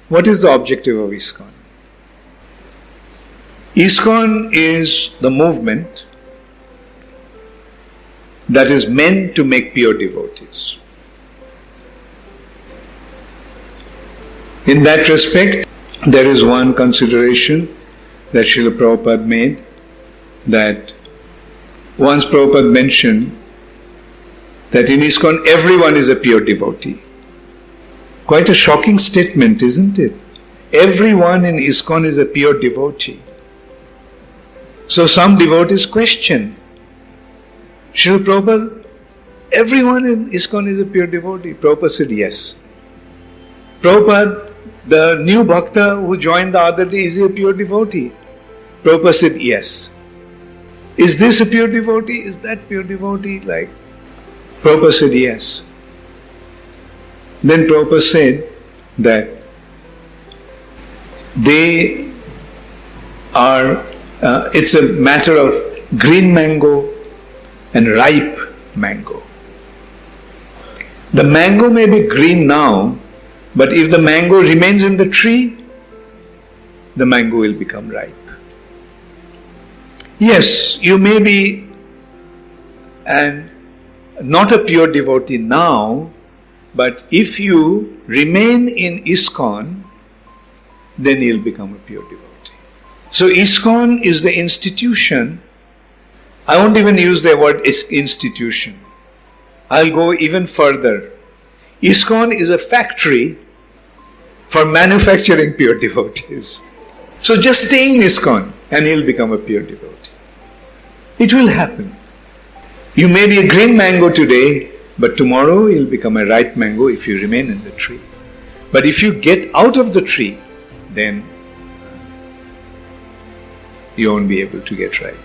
What is the objective of ISKCON? ISKCON is the movement that is meant to make pure devotees. In that respect, there is one consideration that Srila Prabhupada made, that once Prabhupada mentioned that in ISKCON everyone is a pure devotee. Quite a shocking statement, isn't it? Everyone in ISKCON is a pure devotee. So some devotees question, Srila Prabhupada, everyone in ISKCON is a pure devotee. Prabhupada said yes. Prabhupada, the new bhakta who joined the other day, is he a pure devotee? Prabhupada said yes. Is this a pure devotee? Is that pure devotee? Like, Prabhupada said yes. Then Prabhupada said that they are, it's a matter of green mango and ripe mango. The mango may be green now, but if the mango remains in the tree, the mango will become ripe. Yes, you may be not a pure devotee now, but if you remain in ISKCON, then you'll become a pure devotee. So ISKCON is the institution. I won't even use the word institution. I'll go even further. ISKCON is a factory for manufacturing pure devotees. So just stay in ISKCON and you'll become a pure devotee. It will happen. You may be a green mango today, but tomorrow you'll become a ripe mango if you remain in the tree. But if you get out of the tree, then you won't be able to get ripe.